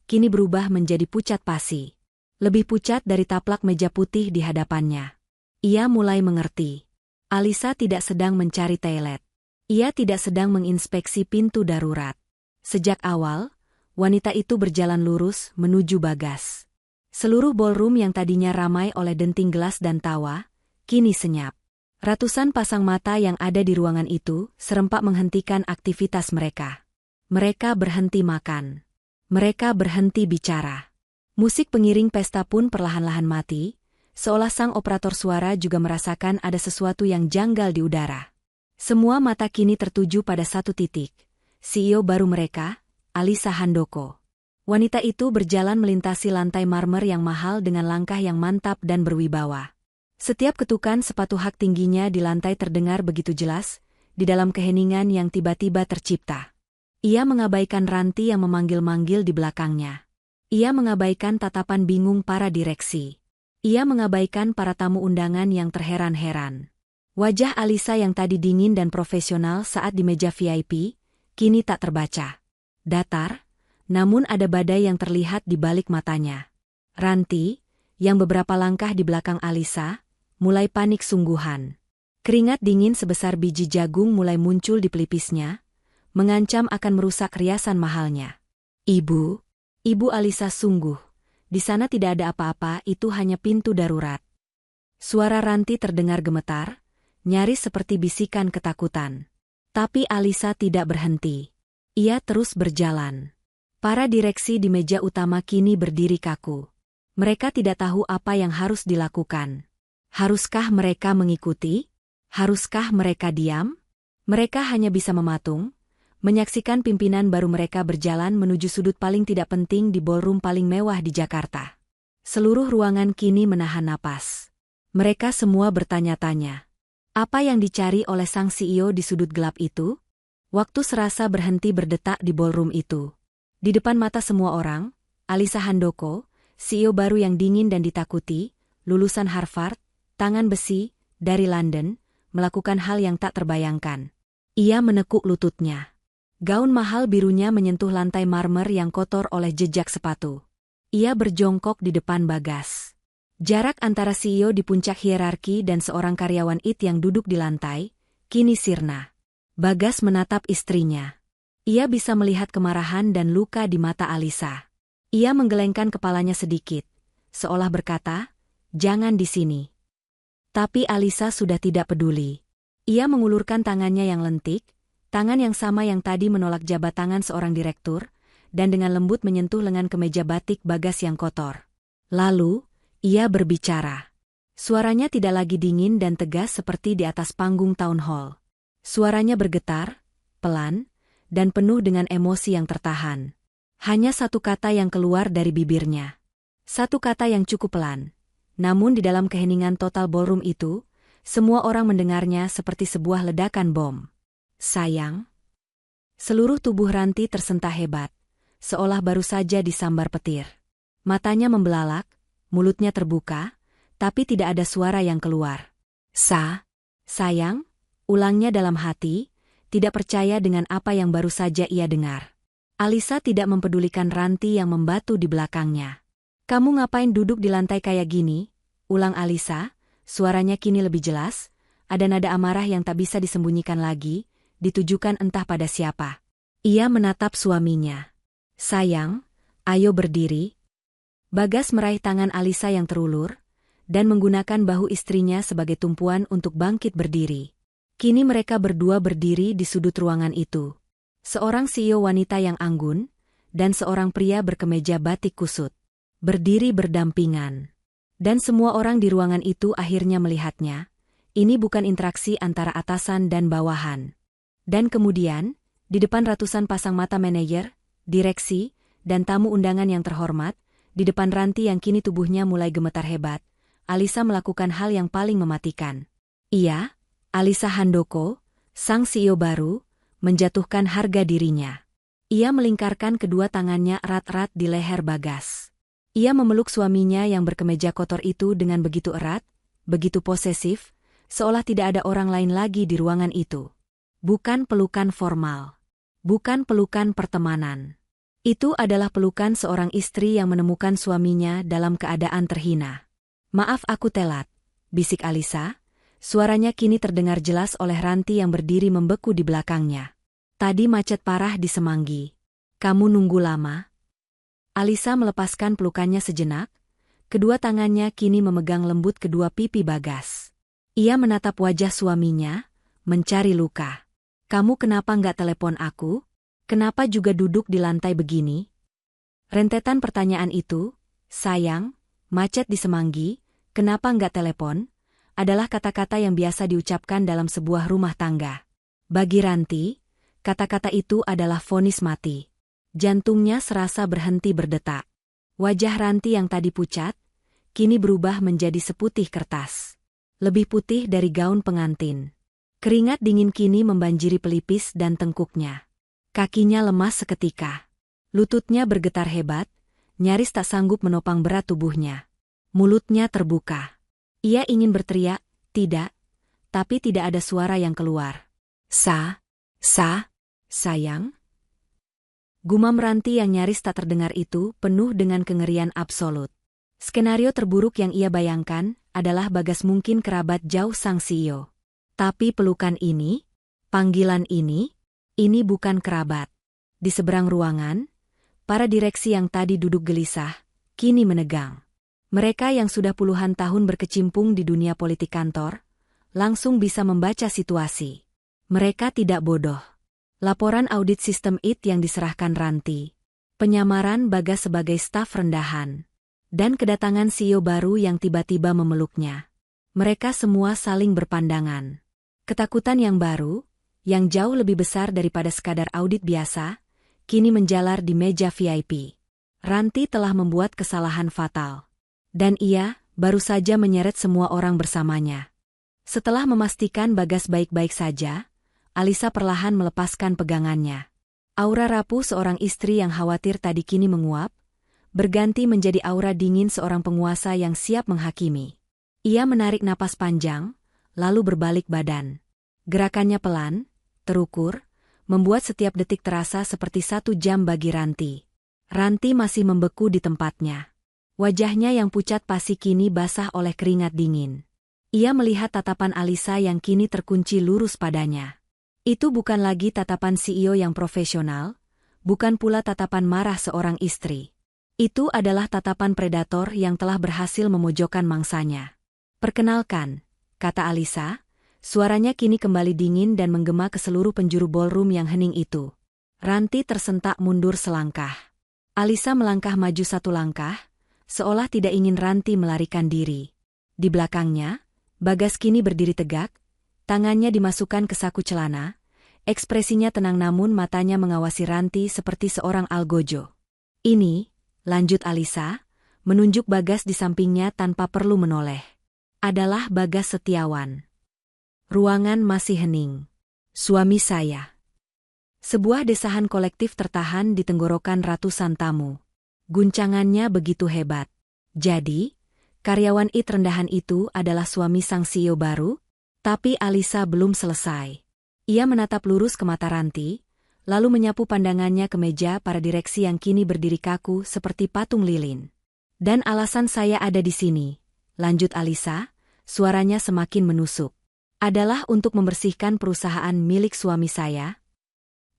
kini berubah menjadi pucat pasi. Lebih pucat dari taplak meja putih di hadapannya. Ia mulai mengerti. Alisa tidak sedang mencari toilet. Ia tidak sedang menginspeksi pintu darurat. Sejak awal, wanita itu berjalan lurus menuju Bagas. Seluruh ballroom yang tadinya ramai oleh denting gelas dan tawa, kini senyap. Ratusan pasang mata yang ada di ruangan itu serempak menghentikan aktivitas mereka. Mereka berhenti makan. Mereka berhenti bicara. Musik pengiring pesta pun perlahan-lahan mati, seolah sang operator suara juga merasakan ada sesuatu yang janggal di udara. Semua mata kini tertuju pada satu titik. CEO baru mereka, Alisa Handoko. Wanita itu berjalan melintasi lantai marmer yang mahal dengan langkah yang mantap dan berwibawa. Setiap ketukan sepatu hak tingginya di lantai terdengar begitu jelas, di dalam keheningan yang tiba-tiba tercipta. Ia mengabaikan Ranti yang memanggil-manggil di belakangnya. Ia mengabaikan tatapan bingung para direksi. Ia mengabaikan para tamu undangan yang terheran-heran. Wajah Alisa yang tadi dingin dan profesional saat di meja VIP, kini tak terbaca. Datar, namun ada badai yang terlihat di balik matanya. Ranti, yang beberapa langkah di belakang Alisa, mulai panik sungguhan. Keringat dingin sebesar biji jagung mulai muncul di pelipisnya, mengancam akan merusak riasan mahalnya. Ibu Alisa sungguh. Di sana tidak ada apa-apa, itu hanya pintu darurat. Suara Ranti terdengar gemetar, nyaris seperti bisikan ketakutan. Tapi Alisa tidak berhenti. Ia terus berjalan. Para direksi di meja utama kini berdiri kaku. Mereka tidak tahu apa yang harus dilakukan. Haruskah mereka mengikuti? Haruskah mereka diam? Mereka hanya bisa mematung, menyaksikan pimpinan baru mereka berjalan menuju sudut paling tidak penting di ballroom paling mewah di Jakarta. Seluruh ruangan kini menahan napas. Mereka semua bertanya-tanya. Apa yang dicari oleh sang CEO di sudut gelap itu? Waktu serasa berhenti berdetak di ballroom itu. Di depan mata semua orang, Alisa Handoko, CEO baru yang dingin dan ditakuti, lulusan Harvard, tangan besi, dari London, melakukan hal yang tak terbayangkan. Ia menekuk lututnya. Gaun mahal birunya menyentuh lantai marmer yang kotor oleh jejak sepatu. Ia berjongkok di depan Bagas. Jarak antara CEO di puncak hierarki dan seorang karyawan IT yang duduk di lantai, kini sirna. Bagas menatap istrinya. Ia bisa melihat kemarahan dan luka di mata Alisa. Ia menggelengkan kepalanya sedikit, seolah berkata, "Jangan di sini." Tapi Alisa sudah tidak peduli. Ia mengulurkan tangannya yang lentik, tangan yang sama yang tadi menolak jabat tangan seorang direktur, dan dengan lembut menyentuh lengan kemeja batik Bagas yang kotor. Lalu, ia berbicara. Suaranya tidak lagi dingin dan tegas seperti di atas panggung town hall. Suaranya bergetar, pelan, dan penuh dengan emosi yang tertahan. Hanya satu kata yang keluar dari bibirnya. Satu kata yang cukup pelan. Namun di dalam keheningan total ballroom itu, semua orang mendengarnya seperti sebuah ledakan bom. Sayang. Seluruh tubuh Ranti tersentak hebat, seolah baru saja disambar petir. Matanya membelalak, mulutnya terbuka, tapi tidak ada suara yang keluar. Sayang, ulangnya dalam hati, tidak percaya dengan apa yang baru saja ia dengar. Alisa tidak mempedulikan Ranti yang membatu di belakangnya. Kamu ngapain duduk di lantai kayak gini? Ulang Alisa, suaranya kini lebih jelas, ada nada amarah yang tak bisa disembunyikan lagi, ditujukan entah pada siapa. Ia menatap suaminya. Sayang, ayo berdiri. Bagas meraih tangan Alisa yang terulur, dan menggunakan bahu istrinya sebagai tumpuan untuk bangkit berdiri. Kini mereka berdua berdiri di sudut ruangan itu. Seorang CEO wanita yang anggun, dan seorang pria berkemeja batik kusut. Berdiri berdampingan. Dan semua orang di ruangan itu akhirnya melihatnya. Ini bukan interaksi antara atasan dan bawahan. Dan kemudian, di depan ratusan pasang mata manajer, direksi, dan tamu undangan yang terhormat, di depan Ranti yang kini tubuhnya mulai gemetar hebat, Alisa melakukan hal yang paling mematikan. Ia, Alisa Handoko, sang CEO baru, menjatuhkan harga dirinya. Ia melingkarkan kedua tangannya erat-erat di leher Bagas. Ia memeluk suaminya yang berkemeja kotor itu dengan begitu erat, begitu posesif, seolah tidak ada orang lain lagi di ruangan itu. Bukan pelukan formal. Bukan pelukan pertemanan. Itu adalah pelukan seorang istri yang menemukan suaminya dalam keadaan terhina. Maaf aku telat, bisik Alisa. Suaranya kini terdengar jelas oleh Ranti yang berdiri membeku di belakangnya. Tadi macet parah di Semanggi. Kamu nunggu lama? Alisa melepaskan pelukannya sejenak. Kedua tangannya kini memegang lembut kedua pipi Bagas. Ia menatap wajah suaminya, mencari luka. Kamu kenapa nggak telepon aku? Kenapa juga duduk di lantai begini? Rentetan pertanyaan itu, sayang, macet di Semanggi, kenapa nggak telepon? Adalah kata-kata yang biasa diucapkan dalam sebuah rumah tangga. Bagi Ranti, kata-kata itu adalah vonis mati. Jantungnya serasa berhenti berdetak. Wajah Ranti yang tadi pucat, kini berubah menjadi seputih kertas. Lebih putih dari gaun pengantin. Keringat dingin kini membanjiri pelipis dan tengkuknya. Kakinya lemas seketika. Lututnya bergetar hebat, nyaris tak sanggup menopang berat tubuhnya. Mulutnya terbuka. Ia ingin berteriak, tidak, tapi tidak ada suara yang keluar. Sayang. Gumam Ranti yang nyaris tak terdengar itu penuh dengan kengerian absolut. Skenario terburuk yang ia bayangkan adalah Bagas mungkin kerabat jauh sang CEO. Tapi pelukan ini, panggilan ini bukan kerabat. Di seberang ruangan, para direksi yang tadi duduk gelisah, kini menegang. Mereka yang sudah puluhan tahun berkecimpung di dunia politik kantor, langsung bisa membaca situasi. Mereka tidak bodoh. Laporan audit sistem IT yang diserahkan Ranti, penyamaran Bagas sebagai staf rendahan, dan kedatangan CEO baru yang tiba-tiba memeluknya. Mereka semua saling berpandangan. Ketakutan yang baru, yang jauh lebih besar daripada sekadar audit biasa, kini menjalar di meja VIP. Ranti telah membuat kesalahan fatal. Dan ia baru saja menyeret semua orang bersamanya. Setelah memastikan Bagas baik-baik saja, Alisa perlahan melepaskan pegangannya. Aura rapuh seorang istri yang khawatir tadi kini menguap, berganti menjadi aura dingin seorang penguasa yang siap menghakimi. Ia menarik napas panjang, lalu berbalik badan. Gerakannya pelan, terukur, membuat setiap detik terasa seperti 1 jam bagi Ranti. Ranti masih membeku di tempatnya. Wajahnya yang pucat pasi kini basah oleh keringat dingin. Ia melihat tatapan Alisa yang kini terkunci lurus padanya. Itu bukan lagi tatapan CEO yang profesional, bukan pula tatapan marah seorang istri. Itu adalah tatapan predator yang telah berhasil memojokkan mangsanya. Perkenalkan, kata Alisa, suaranya kini kembali dingin dan menggema ke seluruh penjuru ballroom yang hening itu. Ranti tersentak mundur selangkah. Alisa melangkah maju 1 langkah, seolah tidak ingin Ranti melarikan diri. Di belakangnya, Bagas kini berdiri tegak, tangannya dimasukkan ke saku celana, ekspresinya tenang namun matanya mengawasi Ranti seperti seorang algojo. Ini, lanjut Alisa, menunjuk Bagas di sampingnya tanpa perlu menoleh. Adalah Bagas Setiawan. Ruangan masih hening. Suami saya. Sebuah desahan kolektif tertahan di tenggorokan ratusan tamu. Guncangannya begitu hebat. Jadi, karyawan rendahan itu adalah suami sang CEO baru? Tapi Alisa belum selesai. Ia menatap lurus ke mata Ranti, lalu menyapu pandangannya ke meja para direksi yang kini berdiri kaku seperti patung lilin. Dan alasan saya ada di sini, lanjut Alisa, suaranya semakin menusuk. Adalah untuk membersihkan perusahaan milik suami saya.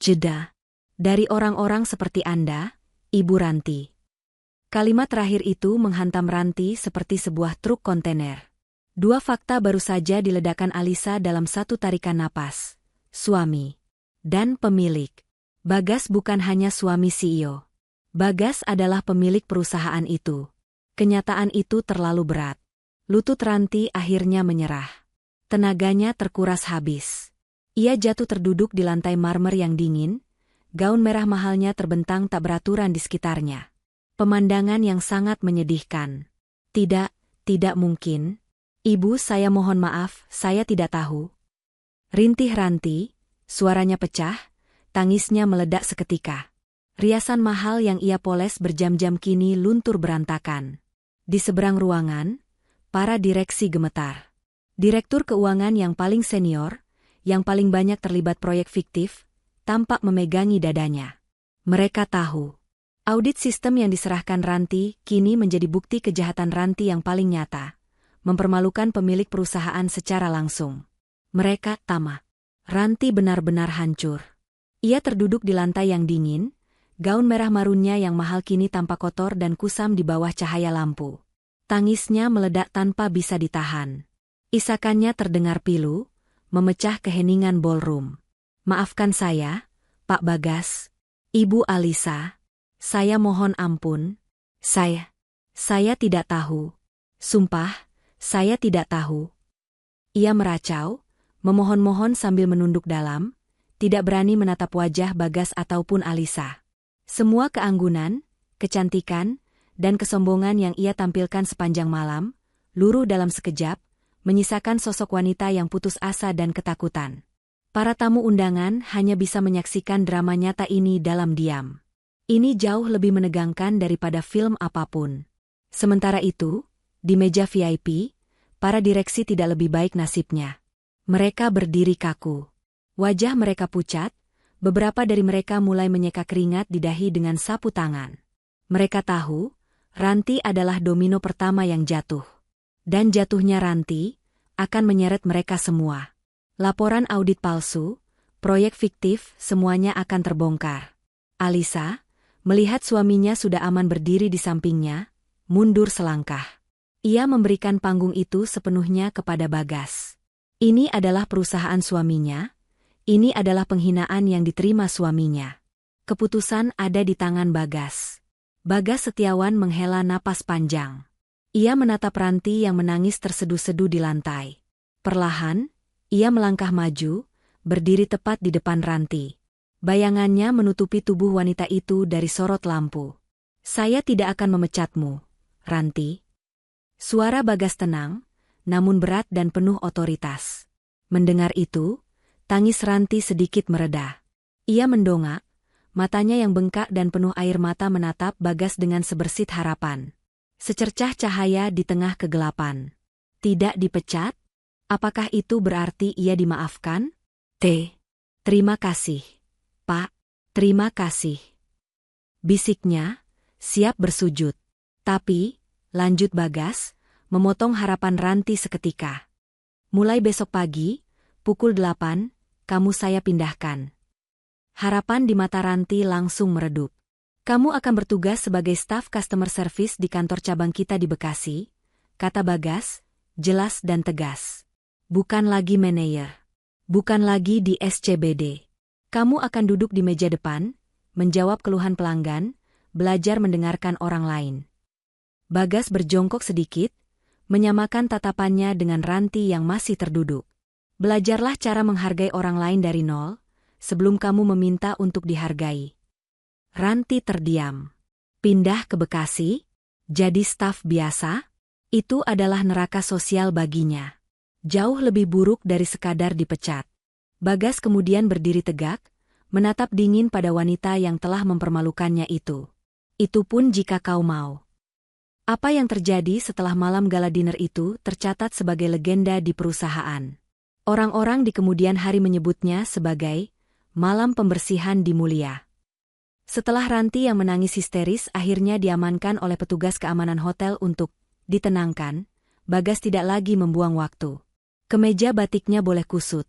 Jeda. Dari orang-orang seperti Anda, Ibu Ranti. Kalimat terakhir itu menghantam Ranti seperti sebuah truk kontainer. Dua fakta baru saja diledakkan Alisa dalam satu tarikan napas. Suami. Dan pemilik. Bagas bukan hanya suami CEO. Bagas adalah pemilik perusahaan itu. Kenyataan itu terlalu berat. Lutut Ranti akhirnya menyerah. Tenaganya terkuras habis. Ia jatuh terduduk di lantai marmer yang dingin, gaun merah mahalnya terbentang tak beraturan di sekitarnya. Pemandangan yang sangat menyedihkan. Tidak mungkin. Ibu, saya mohon maaf, saya tidak tahu. Rintih Ranti, suaranya pecah, tangisnya meledak seketika. Riasan mahal yang ia poles berjam-jam kini luntur berantakan. Di seberang ruangan, para direksi gemetar. Direktur keuangan yang paling senior, yang paling banyak terlibat proyek fiktif, tampak memegangi dadanya. Mereka tahu. Audit sistem yang diserahkan Ranti kini menjadi bukti kejahatan Ranti yang paling nyata. Mempermalukan pemilik perusahaan secara langsung. Mereka tamak. Ranti benar-benar hancur. Ia terduduk di lantai yang dingin, gaun merah marunnya yang mahal kini tampak kotor dan kusam di bawah cahaya lampu. Tangisnya meledak tanpa bisa ditahan. Isakannya terdengar pilu, memecah keheningan ballroom. Maafkan saya, Pak Bagas. Ibu Alisa. Saya mohon ampun. Saya tidak tahu. Sumpah, saya tidak tahu. Ia meracau, memohon-mohon sambil menunduk dalam, tidak berani menatap wajah Bagas ataupun Alisa. Semua keanggunan, kecantikan, dan kesombongan yang ia tampilkan sepanjang malam, luruh dalam sekejap, menyisakan sosok wanita yang putus asa dan ketakutan. Para tamu undangan hanya bisa menyaksikan drama nyata ini dalam diam. Ini jauh lebih menegangkan daripada film apapun. Sementara itu, di meja VIP, para direksi tidak lebih baik nasibnya. Mereka berdiri kaku. Wajah mereka pucat, beberapa dari mereka mulai menyeka keringat di dahi dengan sapu tangan. Mereka tahu, Ranti adalah domino pertama yang jatuh. Dan jatuhnya Ranti akan menyeret mereka semua. Laporan audit palsu, proyek fiktif, semuanya akan terbongkar. Alisa, melihat suaminya sudah aman berdiri di sampingnya, mundur selangkah. Ia memberikan panggung itu sepenuhnya kepada Bagas. Ini adalah perusahaan suaminya, ini adalah penghinaan yang diterima suaminya. Keputusan ada di tangan Bagas. Bagas Setiawan menghela napas panjang. Ia menatap Ranti yang menangis terseduh-seduh di lantai. Perlahan, ia melangkah maju, berdiri tepat di depan Ranti. Bayangannya menutupi tubuh wanita itu dari sorot lampu. Saya tidak akan memecatmu, Ranti. Suara Bagas tenang, namun berat dan penuh otoritas. Mendengar itu, tangis Ranti sedikit mereda. Ia mendongak, matanya yang bengkak dan penuh air mata menatap Bagas dengan sebersit harapan. Secercah cahaya di tengah kegelapan. Tidak dipecat? Apakah itu berarti ia dimaafkan? Terima kasih, Pak. Terima kasih. Bisiknya, siap bersujud. Tapi, lanjut Bagas, memotong harapan Ranti seketika. Mulai besok pagi, pukul 8, kamu saya pindahkan. Harapan di mata Ranti langsung meredup. Kamu akan bertugas sebagai staf customer service di kantor cabang kita di Bekasi, kata Bagas, jelas dan tegas. Bukan lagi manajer. Bukan lagi di SCBD. Kamu akan duduk di meja depan, menjawab keluhan pelanggan, belajar mendengarkan orang lain. Bagas berjongkok sedikit, menyamakan tatapannya dengan Ranti yang masih terduduk. Belajarlah cara menghargai orang lain dari nol, sebelum kamu meminta untuk dihargai. Ranti terdiam. Pindah ke Bekasi? Jadi staf biasa? Itu adalah neraka sosial baginya. Jauh lebih buruk dari sekadar dipecat. Bagas kemudian berdiri tegak, menatap dingin pada wanita yang telah mempermalukannya itu. Itu pun jika kau mau. Apa yang terjadi setelah malam gala dinner itu tercatat sebagai legenda di perusahaan. Orang-orang di kemudian hari menyebutnya sebagai malam pembersihan di Mulia. Setelah Ranti yang menangis histeris akhirnya diamankan oleh petugas keamanan hotel untuk ditenangkan, Bagas tidak lagi membuang waktu. Kemeja batiknya boleh kusut,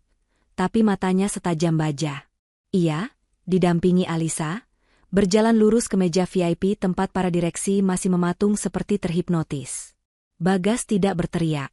tapi matanya setajam baja. Ia, didampingi Alisa, berjalan lurus ke meja VIP tempat para direksi masih mematung seperti terhipnotis. Bagas tidak berteriak.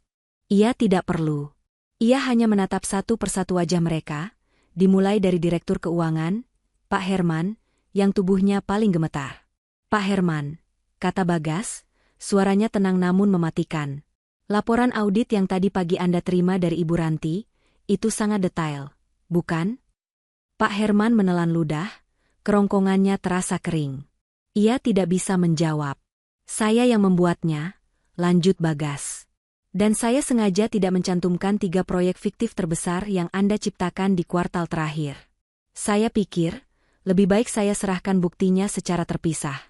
Ia tidak perlu. Ia hanya menatap satu persatu wajah mereka, dimulai dari Direktur Keuangan, Pak Herman, yang tubuhnya paling gemetar. Pak Herman, kata Bagas, suaranya tenang namun mematikan. Laporan audit yang tadi pagi Anda terima dari Ibu Ranti, itu sangat detail, bukan? Pak Herman menelan ludah, kerongkongannya terasa kering. Ia tidak bisa menjawab. Saya yang membuatnya, lanjut Bagas. Dan saya sengaja tidak mencantumkan 3 proyek fiktif terbesar yang Anda ciptakan di kuartal terakhir. Saya pikir, lebih baik saya serahkan buktinya secara terpisah.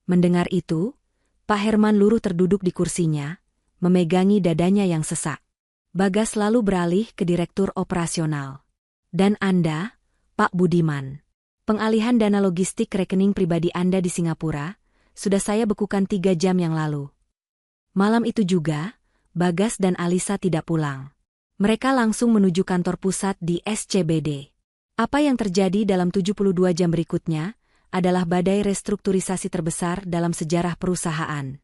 Mendengar itu, Pak Herman luruh terduduk di kursinya, memegangi dadanya yang sesak. Bagas lalu beralih ke Direktur Operasional. Dan Anda, Pak Budiman. Pengalihan dana logistik rekening pribadi Anda di Singapura, sudah saya bekukan 3 jam yang lalu. Malam itu juga, Bagas dan Alisa tidak pulang. Mereka langsung menuju kantor pusat di SCBD. Apa yang terjadi dalam 72 jam berikutnya adalah badai restrukturisasi terbesar dalam sejarah perusahaan.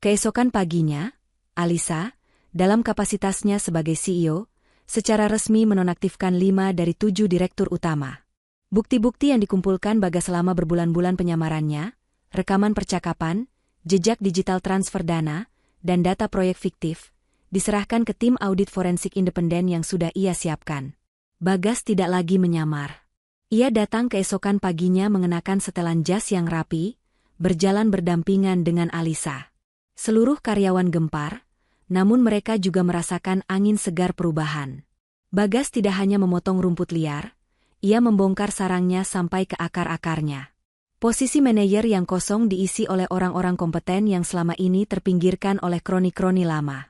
Keesokan paginya, Alisa, dalam kapasitasnya sebagai CEO, secara resmi menonaktifkan 5 dari 7 direktur utama. Bukti-bukti yang dikumpulkan Bagas selama berbulan-bulan penyamarannya, rekaman percakapan, jejak digital transfer dana, dan data proyek fiktif, diserahkan ke tim audit forensik independen yang sudah ia siapkan. Bagas tidak lagi menyamar. Ia datang keesokan paginya mengenakan setelan jas yang rapi, berjalan berdampingan dengan Alisa. Seluruh karyawan gempar, namun mereka juga merasakan angin segar perubahan. Bagas tidak hanya memotong rumput liar, ia membongkar sarangnya sampai ke akar-akarnya. Posisi manajer yang kosong diisi oleh orang-orang kompeten yang selama ini terpinggirkan oleh kroni-kroni lama.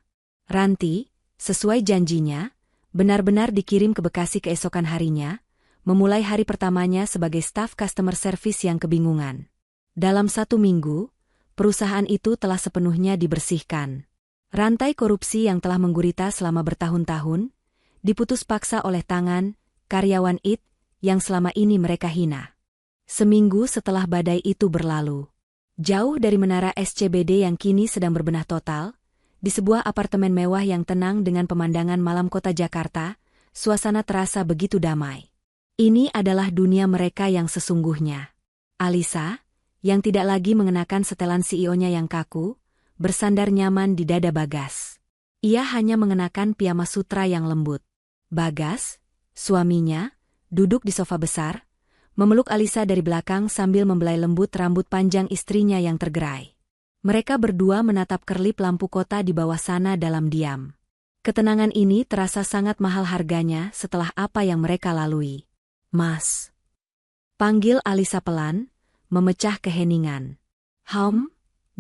Ranti, sesuai janjinya, benar-benar dikirim ke Bekasi keesokan harinya, memulai hari pertamanya sebagai staf customer service yang kebingungan. Dalam 1 minggu, perusahaan itu telah sepenuhnya dibersihkan. Rantai korupsi yang telah menggurita selama bertahun-tahun, diputus paksa oleh tangan karyawan IT yang selama ini mereka hina. Seminggu setelah badai itu berlalu, jauh dari menara SCBD yang kini sedang berbenah total, di sebuah apartemen mewah yang tenang dengan pemandangan malam kota Jakarta, suasana terasa begitu damai. Ini adalah dunia mereka yang sesungguhnya. Alisa, yang tidak lagi mengenakan setelan CEO-nya yang kaku, bersandar nyaman di dada Bagas. Ia hanya mengenakan piyama sutra yang lembut. Bagas, suaminya, duduk di sofa besar, memeluk Alisa dari belakang sambil membelai lembut rambut panjang istrinya yang tergerai. Mereka berdua menatap kerlip lampu kota di bawah sana dalam diam. Ketenangan ini terasa sangat mahal harganya setelah apa yang mereka lalui. Mas. Panggil Alisa pelan, memecah keheningan.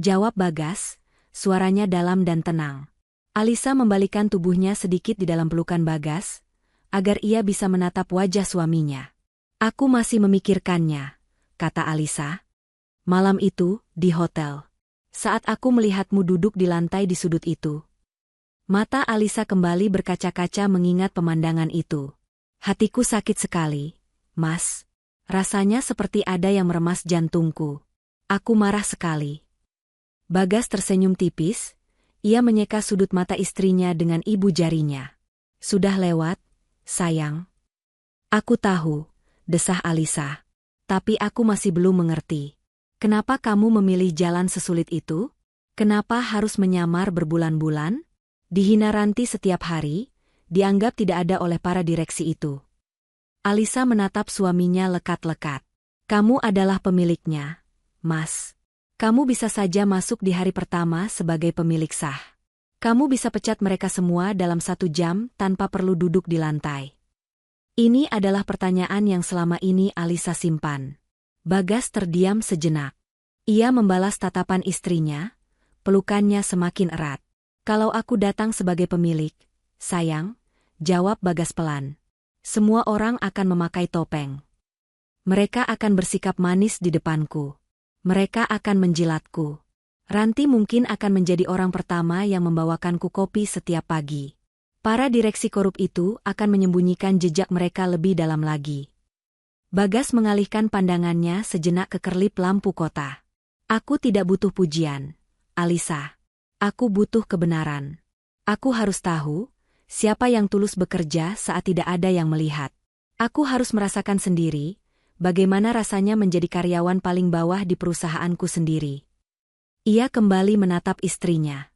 Jawab Bagas, suaranya dalam dan tenang. Alisa membalikan tubuhnya sedikit di dalam pelukan Bagas, agar ia bisa menatap wajah suaminya. Aku masih memikirkannya, kata Alisa. Malam itu, di hotel. Saat aku melihatmu duduk di lantai di sudut itu. Mata Alisa kembali berkaca-kaca mengingat pemandangan itu. Hatiku sakit sekali, Mas. Rasanya seperti ada yang meremas jantungku. Aku marah sekali. Bagas tersenyum tipis, ia menyeka sudut mata istrinya dengan ibu jarinya. Sudah lewat, sayang. Aku tahu, desah Alisa. Tapi aku masih belum mengerti. Kenapa kamu memilih jalan sesulit itu? Kenapa harus menyamar berbulan-bulan? Dihina Ranti setiap hari, dianggap tidak ada oleh para direksi itu. Alisa menatap suaminya lekat-lekat. Kamu adalah pemiliknya, Mas. Kamu bisa saja masuk di hari pertama sebagai pemilik sah. Kamu bisa pecat mereka semua dalam 1 jam tanpa perlu duduk di lantai. Ini adalah pertanyaan yang selama ini Alisa simpan. Bagas terdiam sejenak. Ia membalas tatapan istrinya, pelukannya semakin erat. Kalau aku datang sebagai pemilik, sayang, jawab Bagas pelan. Semua orang akan memakai topeng. Mereka akan bersikap manis di depanku. Mereka akan menjilatku. Ranti mungkin akan menjadi orang pertama yang membawakanku kopi setiap pagi. Para direksi korup itu akan menyembunyikan jejak mereka lebih dalam lagi. Bagas mengalihkan pandangannya sejenak ke kerlip lampu kota. Aku tidak butuh pujian, Alisa. Aku butuh kebenaran. Aku harus tahu siapa yang tulus bekerja saat tidak ada yang melihat. Aku harus merasakan sendiri bagaimana rasanya menjadi karyawan paling bawah di perusahaanku sendiri. Ia kembali menatap istrinya.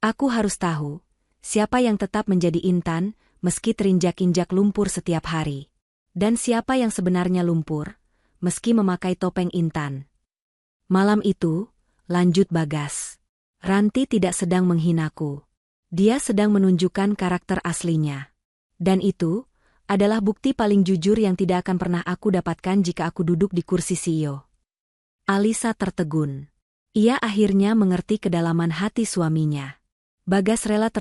Aku harus tahu siapa yang tetap menjadi Intan meski terinjak-injak lumpur setiap hari. Dan siapa yang sebenarnya lumpur, meski memakai topeng Intan. Malam itu, lanjut Bagas. Ranti tidak sedang menghinaku. Dia sedang menunjukkan karakter aslinya. Dan itu adalah bukti paling jujur yang tidak akan pernah aku dapatkan jika aku duduk di kursi CEO. Alisa tertegun. Ia akhirnya mengerti kedalaman hati suaminya. Bagas rela